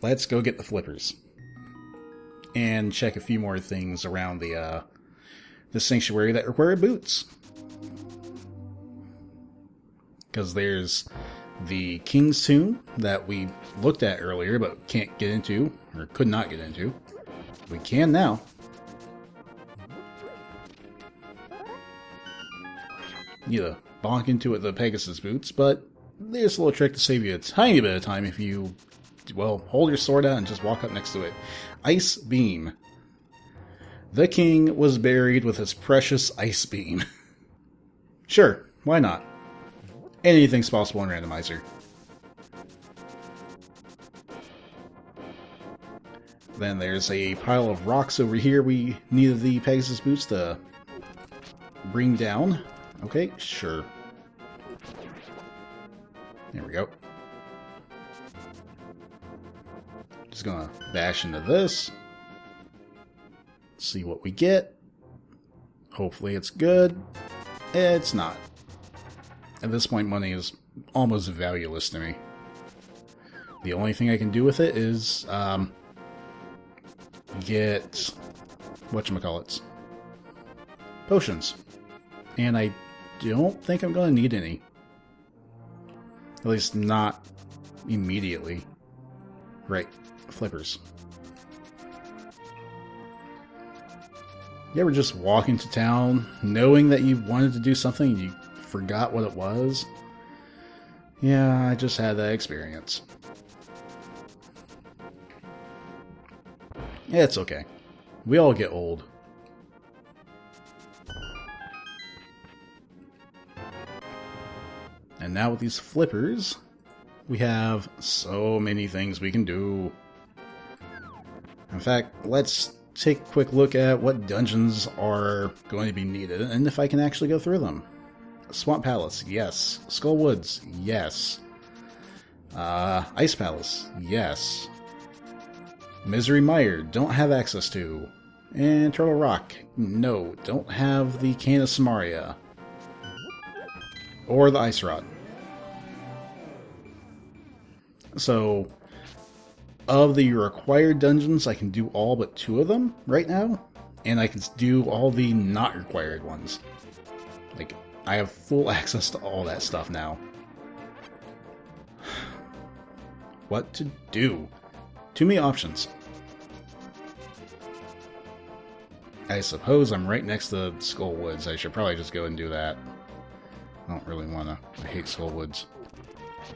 let's go get the flippers. And check a few more things around the sanctuary that require boots. Because there's the King's Tomb that we looked at earlier but can't get into, or could not get into. We can now. Need to bonk into it with the Pegasus boots, but there's a little trick to save you a tiny bit of time if you, well, hold your sword out and just walk up next to it. Ice Beam. The king was buried with his precious ice beam. Sure, why not? Anything's possible in Randomizer. Then there's a pile of rocks over here we needed the Pegasus boots to bring down. Okay, sure. There we go. Just gonna bash into this. See what we get. Hopefully it's good. It's not. At this point, money is almost valueless to me. The only thing I can do with it is get whatchamacallits. Potions. And I don't think I'm going to need any. At least not immediately. Right. Flippers. You ever just walk into town knowing that you wanted to do something and you forgot what it was? Yeah, I just had that experience. Yeah, it's okay. We all get old. And now with these flippers, we have so many things we can do. In fact, let's take a quick look at what dungeons are going to be needed and if I can actually go through them. Swamp Palace, yes. Skull Woods, yes. Ice Palace, yes. Misery Mire, don't have access to. And Turtle Rock, no, don't have the Cane of Samaria. Or the Ice Rod. So, of the required dungeons, I can do all but 2 of them right now. And I can do all the not required ones. Like, I have full access to all that stuff now. What to do? Too many options. I suppose I'm right next to Skull Woods. I should probably just go and do that. I don't really want to. I hate Skull Woods.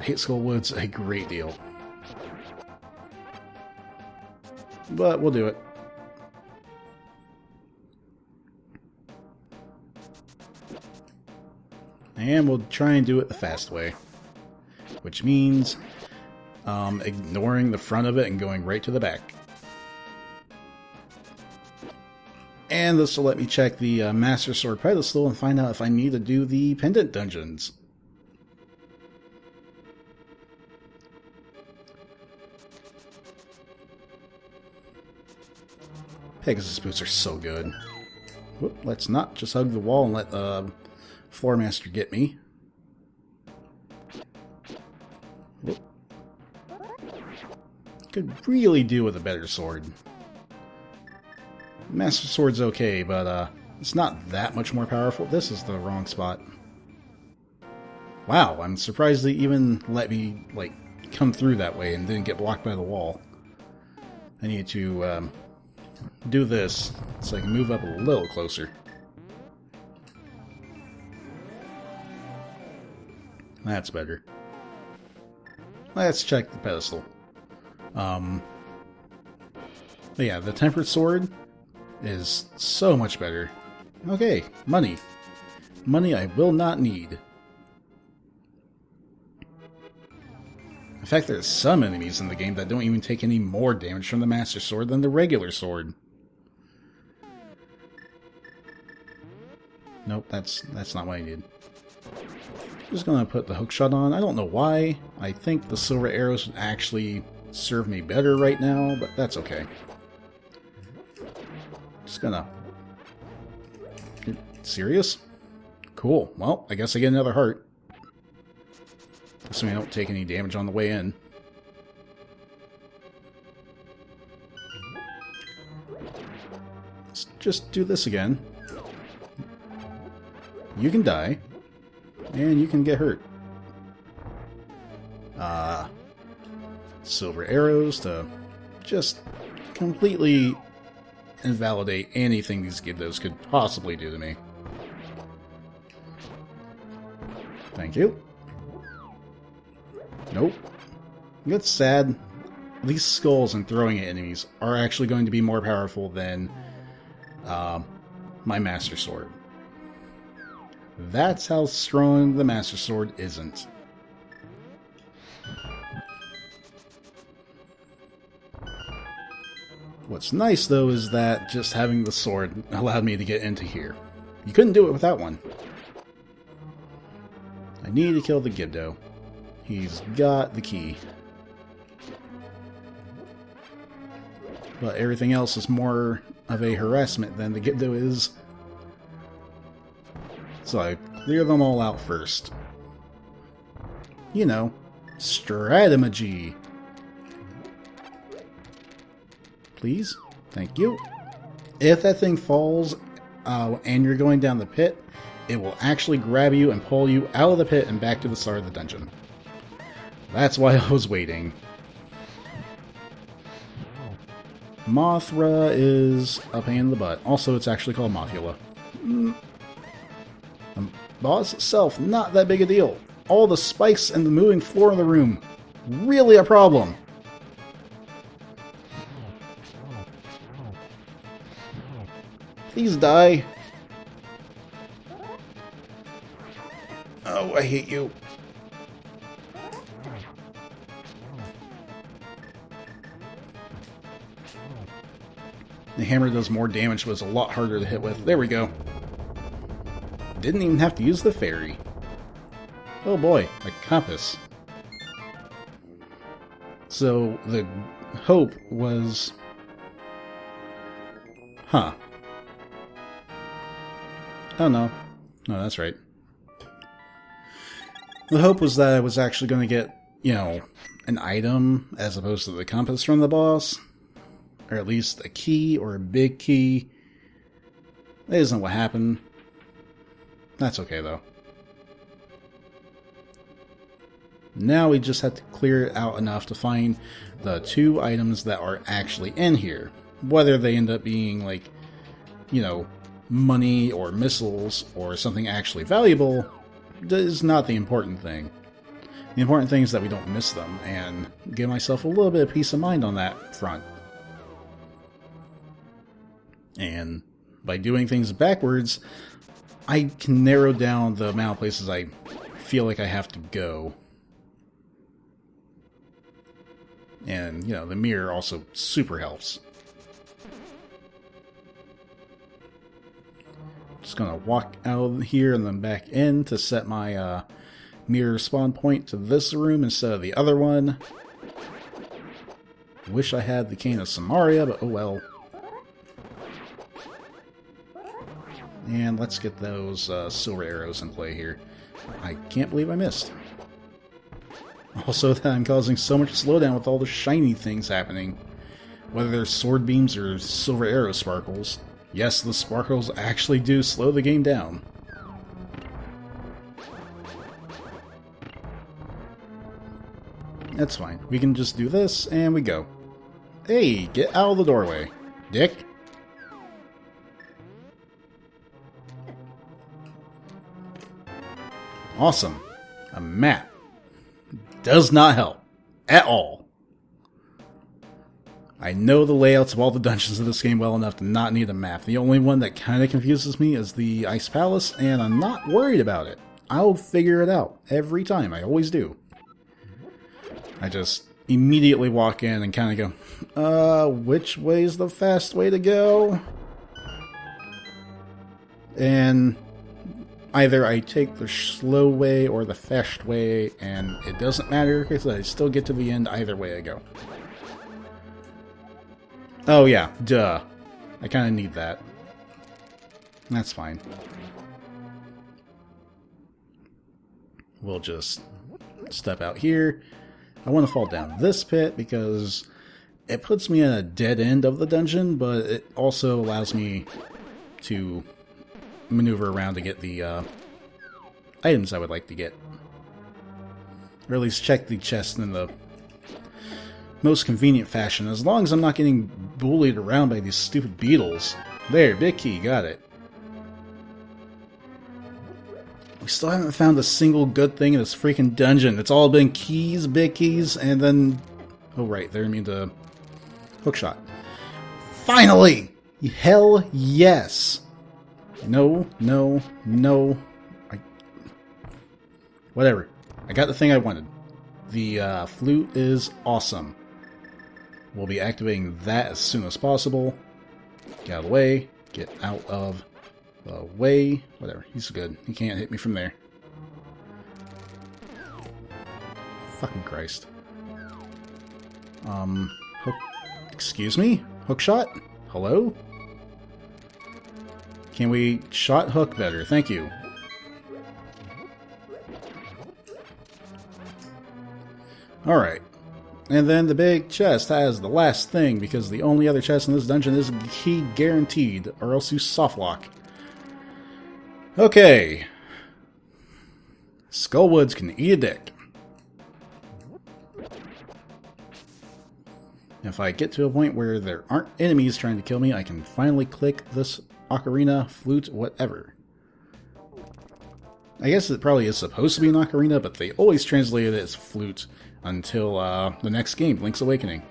I hate Skull Woods a great deal. But we'll do it. And we'll try and do it the fast way. Which means ignoring the front of it and going right to the back. And this will let me check the Master Sword pedestal and find out if I need to do the pendant dungeons. Pegasus boots are so good. Whoop, let's not just hug the wall and let the Floor Master get me. Whoop. Could really do with a better sword. Master Sword's okay, but it's not that much more powerful. This is the wrong spot. Wow, I'm surprised they even let me, like, come through that way and didn't get blocked by the wall. I need to do this so I can move up a little closer. That's better. Let's check the pedestal. But yeah, the Tempered Sword is so much better. Okay, money. Money I will not need. In fact, there's some enemies in the game that don't even take any more damage from the Master Sword than the regular sword. Nope, that's not what I need. Just gonna put the hookshot on. I don't know why. I think the silver arrows would actually serve me better right now, but that's okay. Just gonna... You're serious? Cool. Well, I guess I get another heart. Assuming I don't take any damage on the way in. Let's just do this again. You can die, and you can get hurt. Silver arrows to just completely invalidate anything these Gyptos could possibly do to me. Thank you. Nope. That's sad. These skulls and throwing at enemies are actually going to be more powerful than my Master Sword. That's how strong the Master Sword isn't. What's nice, though, is that just having the sword allowed me to get into here. You couldn't do it without one. I need to kill the Gypto. He's got the key. But everything else is more of a harassment than the Gypto is. So I clear them all out first. You know, strategy. Please? Thank you. If that thing falls and you're going down the pit, it will actually grab you and pull you out of the pit and back to the start of the dungeon. That's why I was waiting. Mothra is a pain in the butt. Also, it's actually called Mothula. The boss itself, not that big a deal. All the spikes and the moving floor in the room, really a problem. Please die. Oh, I hate you. The hammer does more damage, but it's a lot harder to hit with. There we go. Didn't even have to use the fairy. Oh boy, a compass. So the hope was... Huh. Oh no. No, that's right. The hope was that I was actually going to get, you know, an item as opposed to the compass from the boss. Or at least a key or a big key. That isn't what happened. That's okay though. Now we just have to clear it out enough to find the 2 items that are actually in here. Whether they end up being like, you know, money or missiles or something actually valuable is not the important thing. The important thing is that we don't miss them and give myself a little bit of peace of mind on that front. And by doing things backwards, I can narrow down the amount of places I feel like I have to go. And, you know, the mirror also super helps. Just gonna walk out of here and then back in to set my mirror spawn point to this room instead of the other one. Wish I had the Cane of Samaria, but oh well. And let's get those silver arrows in play here. I can't believe I missed. Also, that I'm causing so much slowdown with all the shiny things happening. Whether they're sword beams or silver arrow sparkles. Yes, the sparkles actually do slow the game down. That's fine. We can just do this, and we go. Hey, get out of the doorway, dick. Awesome. A map. Does not help. At all. I know the layouts of all the dungeons of this game well enough to not need a map. The only one that kind of confuses me is the Ice Palace, and I'm not worried about it. I'll figure it out every time. I always do. I just immediately walk in and kind of go, which way's the fast way to go? And either I take the slow way or the fast way, and it doesn't matter because I still get to the end either way I go. Oh yeah, duh. I kind of need that. That's fine. We'll just step out here. I want to fall down this pit because it puts me in a dead end of the dungeon, but it also allows me to maneuver around to get the items I would like to get. Or at least check the chest in the most convenient fashion, as long as I'm not getting bullied around by these stupid beetles. There, big key, got it. We still haven't found a single good thing in this freaking dungeon. It's all been keys, big keys, and then... oh right, they're immune to hookshot. Finally! Hell yes! No, no, no. Whatever. I got the thing I wanted. The flute is awesome. We'll be activating that as soon as possible. Get out of the way. Get out of the way. Whatever. He's good. He can't hit me from there. Fucking Christ. Hook... excuse me? Hookshot? Hello? Can we shot hook better? Thank you. Alright. And then the big chest has the last thing, because the only other chest in this dungeon is key guaranteed, or else you softlock. Okay. Skullwoods can eat a dick. If I get to a point where there aren't enemies trying to kill me, I can finally click this ocarina, flute, whatever. I guess it probably is supposed to be an ocarina, but they always translate it as flute until the next game, Link's Awakening.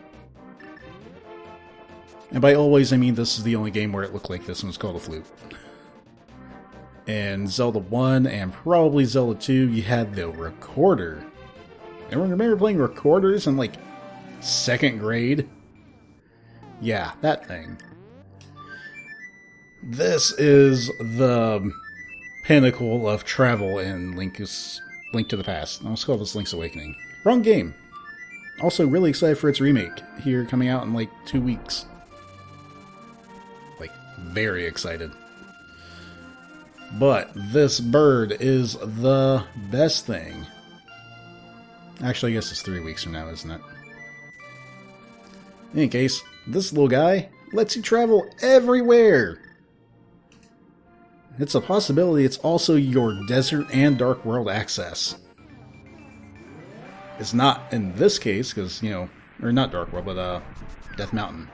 And by always, I mean this is the only game where it looked like this one was called a flute. In Zelda 1 and probably Zelda 2, you had the recorder. Everyone remember playing recorders in, like, 2nd grade? Yeah, that thing. This is the pinnacle of travel in Link to the Past. Let's call this Link's Awakening. Wrong game. Also, really excited for its remake here coming out in like 2 weeks. Like, very excited. But this bird is the best thing. Actually, I guess it's 3 weeks from now, isn't it? In any case, this little guy lets you travel everywhere. It's a possibility it's also your desert and dark world access. It's not in this case, because, you know, or not Dark World, but Death Mountain.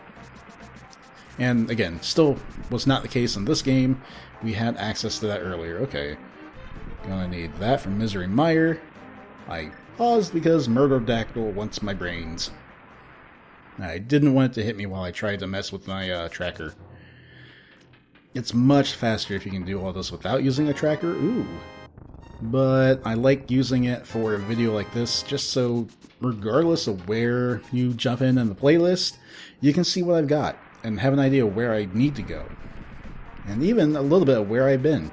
And again, still was not the case in this game. We had access to that earlier. Okay. Gonna need that from Misery Mire. I paused because Murderodactyl wants my brains. I didn't want it to hit me while I tried to mess with my tracker. It's much faster if you can do all this without using a tracker. Ooh. But I like using it for a video like this, just so regardless of where you jump in the playlist, you can see what I've got and have an idea of where I need to go. And even a little bit of where I've been.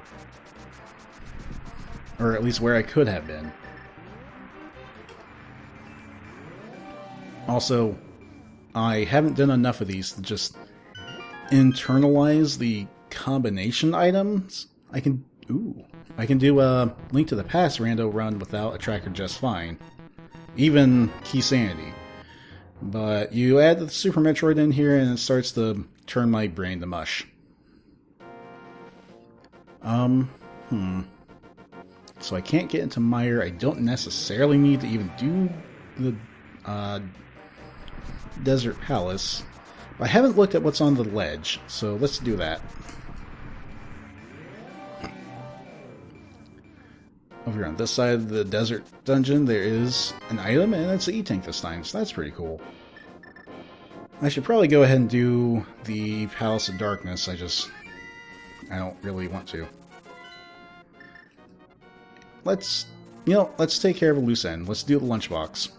Or at least where I could have been. Also, I haven't done enough of these to just internalize the combination items. I can do a Link to the Past rando run without a tracker just fine. Even Key Sanity. But you add the Super Metroid in here and it starts to turn my brain to mush. So I can't get into Mire. I don't necessarily need to even do the Desert Palace. But I haven't looked at what's on the ledge, so let's do that. Over here on this side of the desert dungeon, there is an item, and it's an E-Tank this time, so that's pretty cool. I should probably go ahead and do the Palace of Darkness, I don't really want to. Let's take care of a loose end. Let's do the lunchbox.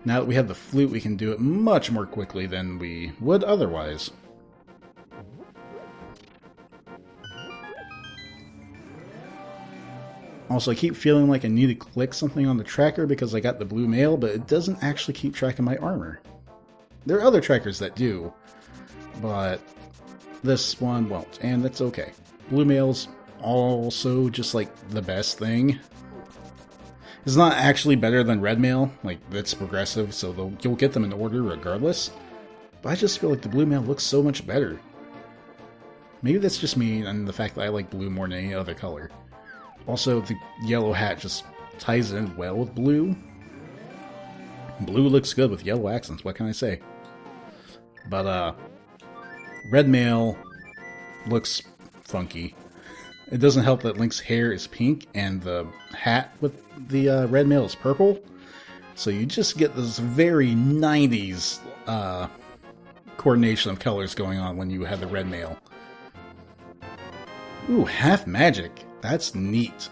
Now that we have the flute, we can do it much more quickly than we would otherwise. Also, I keep feeling like I need to click something on the tracker because I got the blue mail, but it doesn't actually keep track of my armor. There are other trackers that do, but this one won't, and that's okay. Blue mail's also just like the best thing. It's not actually better than red mail, like it's progressive, so you'll get them in order regardless. But I just feel like the blue mail looks so much better. Maybe that's just me and the fact that I like blue more than any other color. Also, the yellow hat just ties in well with blue. Blue looks good with yellow accents, what can I say? But, red mail looks funky. It doesn't help that Link's hair is pink and the hat with the red mail is purple. So you just get this very 90s coordination of colors going on when you have the red mail. Ooh, half magic. That's neat.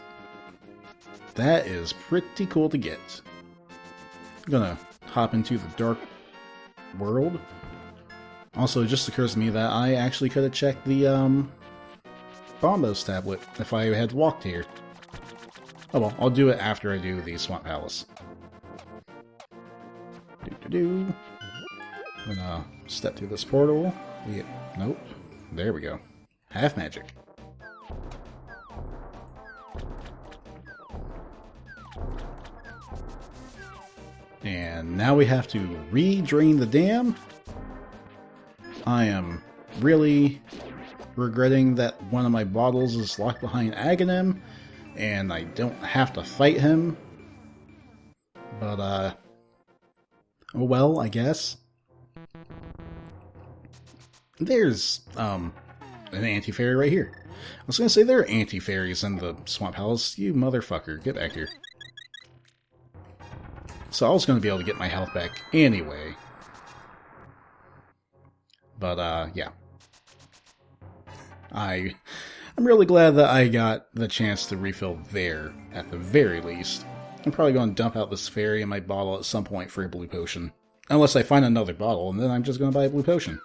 That is pretty cool to get. I'm gonna hop into the dark world. Also, it just occurs to me that I actually could have checked the Bombos tablet if I had walked here. Oh well, I'll do it after I do the Swamp Palace. I'm gonna step through this portal. Nope. There we go. Half magic. And now we have to re-drain the dam. I am really regretting that one of my bottles is locked behind Aghanim, and I don't have to fight him. But, oh well, I guess. There's, an anti-fairy right here. I was gonna say there are anti-fairies in the Swamp Palace. You motherfucker, get back here. So I was gonna be able to get my health back anyway. But, yeah. I'm really glad that I got the chance to refill there, at the very least. I'm probably going to dump out this fairy in my bottle at some point for a blue potion. Unless I find another bottle, and then I'm just going to buy a blue potion.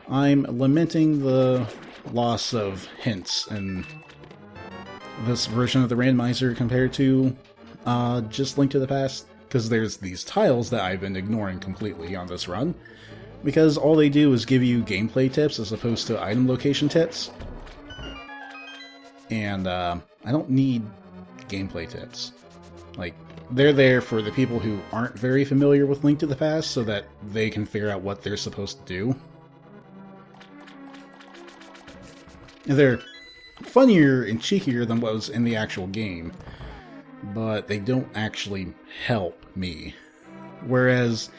I'm lamenting the loss of hints in this version of the randomizer compared to just Link to the Past, because there's these tiles that I've been ignoring completely on this run, because all they do is give you gameplay tips as opposed to item location tips. And I don't need gameplay tips. Like, they're there for the people who aren't very familiar with Link to the Past so that they can figure out what they're supposed to do. They're funnier and cheekier than what was in the actual game, but they don't actually help me. Whereas,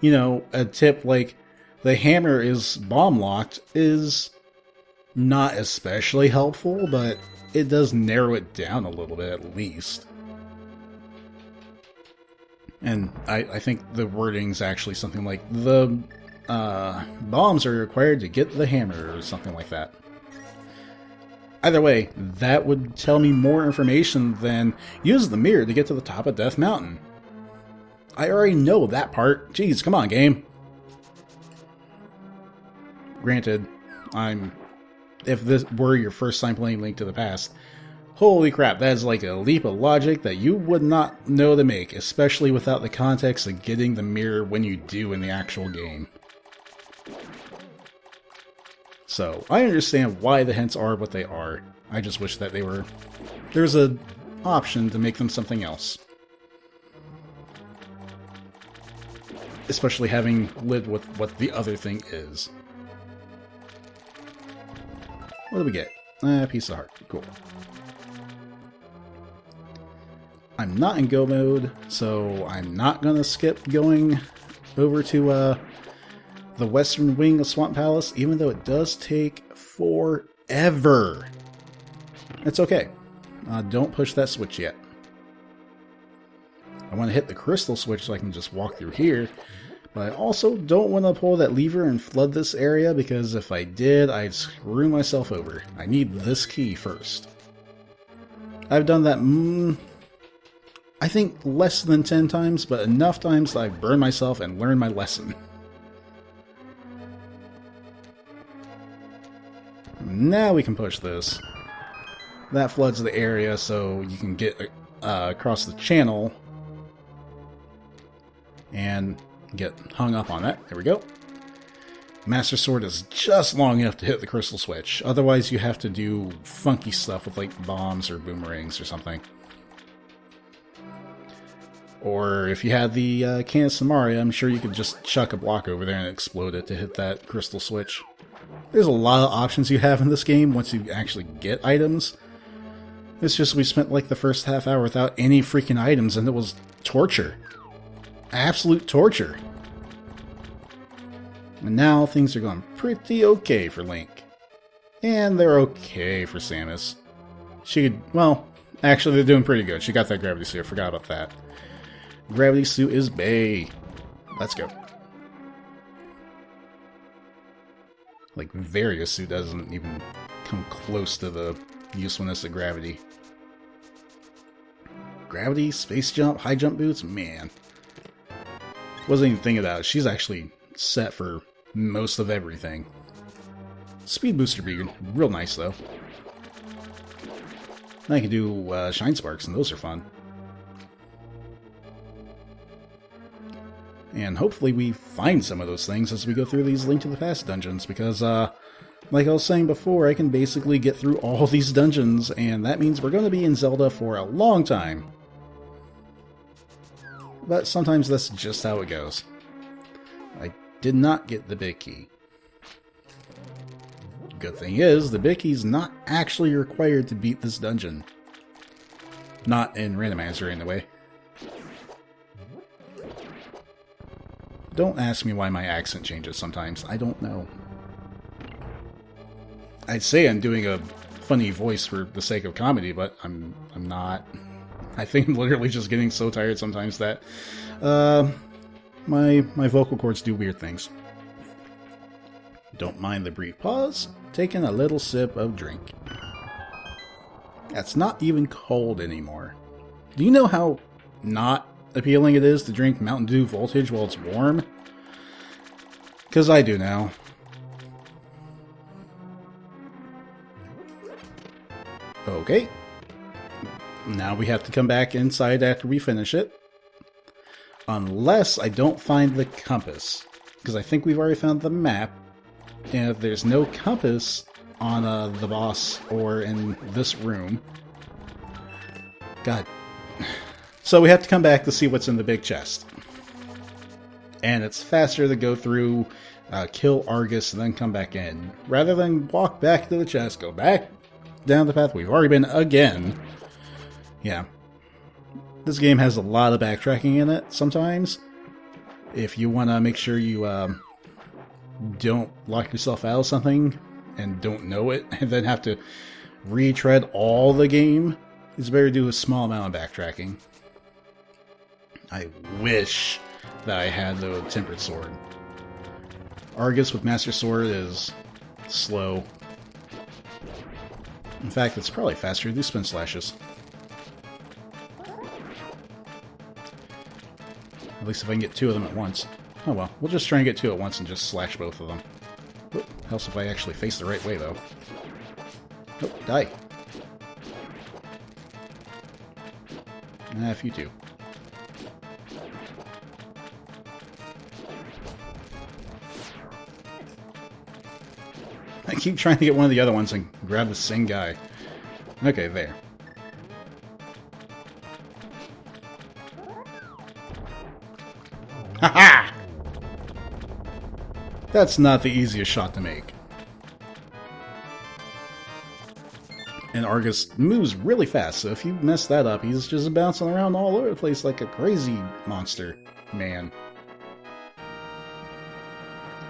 you know, a tip like the hammer is bomb locked is not especially helpful, but it does narrow it down a little bit at least. And I think the wording's actually something like the bombs are required to get the hammer or something like that. Either way, that would tell me more information than use the mirror to get to the top of Death Mountain. I already know that part. Jeez, come on, game. Granted, if this were your first time playing Link to the Past, holy crap, that is like a leap of logic that you would not know to make, especially without the context of getting the mirror when you do in the actual game. So, I understand why the hints are what they are. I just wish that there's an option to make them something else. Especially having lived with what the other thing is. What do we get? A piece of heart. Cool. I'm not in go mode, so I'm not gonna skip going over to the western wing of Swamp Palace, even though it does take forever. It's okay. Don't push that switch yet. I want to hit the crystal switch so I can just walk through here, but I also don't want to pull that lever and flood this area, because if I did, I'd screw myself over. I need this key first. I've done that, I think less than 10 times, but enough times that I've burned myself and learned my lesson. Now we can push this. That floods the area so you can get across the channel and get hung up on that. There we go. Master Sword is just long enough to hit the crystal switch. Otherwise, you have to do funky stuff with like bombs or boomerangs or something. Or if you had the can of Samaria, I'm sure you could just chuck a block over there and explode it to hit that crystal switch. There's a lot of options you have in this game once you actually get items. It's just we spent like the first half hour without any freaking items, and it was torture. Absolute torture. And now things are going pretty okay for Link. And they're okay for Samus. She could, well, actually they're doing pretty good. She got that gravity suit, I forgot about that. Gravity suit is bae. Let's go. Like, Various suit doesn't even come close to the usefulness of gravity. Gravity, space jump, high jump boots, man. Wasn't even thinking about it. She's actually set for most of everything. Speed booster be real nice though. I can do shine sparks, and those are fun. And hopefully we find some of those things as we go through these Link to the Past dungeons, because, like I was saying before, I can basically get through all these dungeons, and that means we're going to be in Zelda for a long time. But sometimes that's just how it goes. I did not get the big key. Good thing is, the big key's not actually required to beat this dungeon. Not in Randomizer, anyway. Don't ask me why my accent changes sometimes. I don't know. I'd say I'm doing a funny voice for the sake of comedy, but I'm not. I think I'm literally just getting so tired sometimes that my vocal cords do weird things. Don't mind the brief pause. Taking a little sip of drink. That's not even cold anymore. Do you know how not appealing it is to drink Mountain Dew Voltage while it's warm? Because I do now. Okay. Now we have to come back inside after we finish it. Unless I don't find the compass. Because I think we've already found the map. And if there's no compass on the boss or in this room... God. So we have to come back to see what's in the big chest. And it's faster to go through, kill Argus, and then come back in. Rather than walk back to the chest, go back down the path we've already been again. Yeah. This game has a lot of backtracking in it sometimes. If you want to make sure you don't lock yourself out of something and don't know it, and then have to retread all the game, it's better to do a small amount of backtracking. I wish that I had the Tempered Sword. Argus with Master Sword is slow. In fact, it's probably faster to do spin slashes. At least if I can get two of them at once. Oh well, we'll just try and get two at once and just slash both of them. Oh, helps if I actually face the right way, though. Oh, die. F you too. I keep trying to get one of the other ones and grab the same guy. Okay, there. Haha! That's not the easiest shot to make. And Argus moves really fast, so if you mess that up, he's just bouncing around all over the place like a crazy monster man.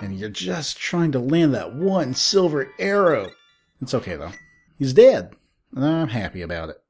And you're just trying to land that one silver arrow. It's okay, though. He's dead. And I'm happy about it.